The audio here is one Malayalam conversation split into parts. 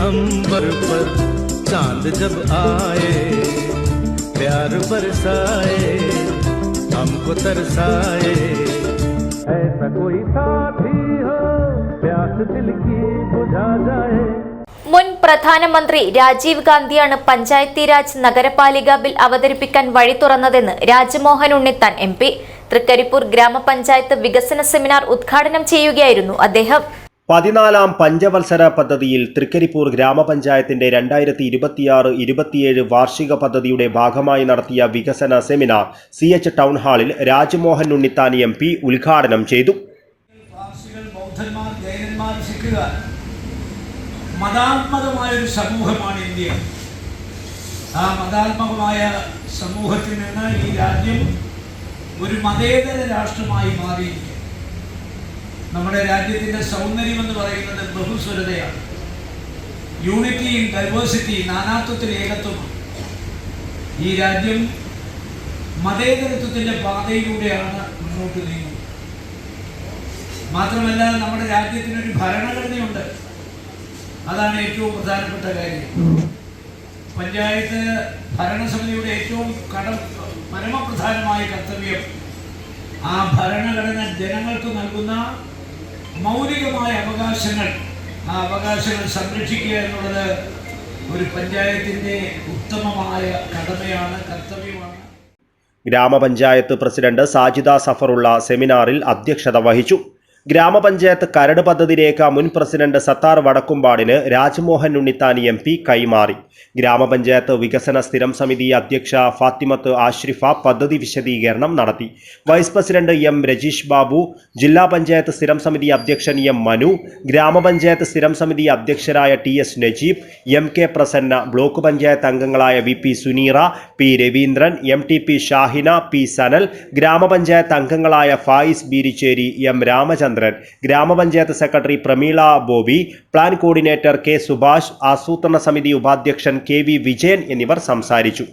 अंबर पर चांद जब आए, प्यार बरसाए, हमको तरसाए, ऐसा कोई साथी हो प्यास दिल की बुझा जाए. മുൻ പ്രധാനമന്ത്രി രാജീവ് ഗാന്ധിയാണ് പഞ്ചായത്തി രാജ് നഗരപാലിക ബിൽ അവതരിപ്പിക്കാൻ വഴി തുറന്നതെന്ന് രാജ്മോഹൻ ഉണ്ണിത്താൻ MP. തൃക്കരിപ്പൂർ ഗ്രാമപഞ്ചായത്ത് വികസന സെമിനാർ ഉദ്ഘാടനം ചെയ്യുകയായിരുന്നു അദ്ദേഹം. 14ാം പഞ്ചവത്സര പദ്ധതിയിൽ തൃക്കരിപ്പൂർ ഗ്രാമപഞ്ചായത്തിന്റെ 2026-27 വാർഷിക പദ്ധതിയുടെ ഭാഗമായി നടത്തിയ വികസന സെമിനാർ CH ടൗൺ ഹാളിൽ രാജ്മോഹൻ ഉണ്ണിത്താൻ MP ഉദ്ഘാടനം ചെയ്തു. മതാത്മകമായൊരു സമൂഹമാണ് ഇന്ത്യ. ആ മതാത്മകമായ സമൂഹത്തിൽ നിന്ന് ഈ രാജ്യം ഒരു മതേതര രാഷ്ട്രമായി മാറിയിരിക്കുക. നമ്മുടെ രാജ്യത്തിൻ്റെ സൗന്ദര്യം എന്ന് പറയുന്നത് ബഹുസ്വരതയാണ്. യൂണിറ്റി ഇൻ ഡൈവേഴ്സിറ്റി, നാനാത്വത്തിൽ ഏകത്വമാണ്. ഈ രാജ്യം മതേതരത്വത്തിൻ്റെ പാതയിലൂടെയാണ് മുന്നോട്ട് നീങ്ങുന്നത്. മാത്രമല്ല നമ്മുടെ രാജ്യത്തിനൊരു ഭരണഘടനയുണ്ട്. അതാണ് ഏറ്റവും പ്രധാനപ്പെട്ട കാര്യം. പഞ്ചായത്ത് ഭരണസമിതിയുടെ ഏറ്റവും പരമപ്രധാനമായ കർത്തവ്യം ആ ഭരണഘടന ജനങ്ങൾക്ക് നൽകുന്ന മൗലികമായ അവകാശങ്ങൾ, ആ അവകാശങ്ങൾ സംരക്ഷിക്കുക എന്നുള്ളത് ഒരു പഞ്ചായത്തിൻ്റെ ഉത്തമമായ കടമയാണ്, കർത്തവ്യമാണ്. ഗ്രാമപഞ്ചായത്ത് പ്രസിഡന്റ് സാജിദ സഫറുള്ള സെമിനാറിൽ അധ്യക്ഷത വഹിച്ചു. ഗ്രാമപഞ്ചായത്ത് കരട് പദ്ധതി രേഖ മുൻ പ്രസിഡന്റ് സത്താർ വടക്കുംപാടിന് രാജ്മോഹൻ ഉണ്ണിത്താൻ MP കൈമാറി. ഗ്രാമപഞ്ചായത്ത് വികസന സ്ഥിരം സമിതി അധ്യക്ഷ ഫാത്തിമത്ത് ആഷ്രിഫ പദ്ധതി വിശദീകരണം നടത്തി. Vice president M Rajeesh Babu, ജില്ലാ പഞ്ചായത്ത് സ്ഥിരം സമിതി അധ്യക്ഷൻ M മനു, ഗ്രാമപഞ്ചായത്ത് സ്ഥിരം സമിതി അധ്യക്ഷരായ TS Najeeb, MK Prasanna, block panchayat അംഗങ്ങളായ VP Suneera, P Raveendran, MTP Shahina, P Sanal, ഗ്രാമപഞ്ചായത്ത് അംഗങ്ങളായ ഫായിസ് ബീരിച്ചേരി, M രാമചന്ദ്രൻ, ഗ്രാമപഞ്ചായത്ത് secretary Prameela Bobby, plan coordinator K Subhash, ആസൂത്രണ സമിതി ഉപാധ്യക്ഷൻ KV വിജയൻ എന്നിവർ സംസാരിച്ചു.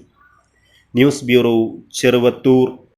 News bureau, Cheruvathur.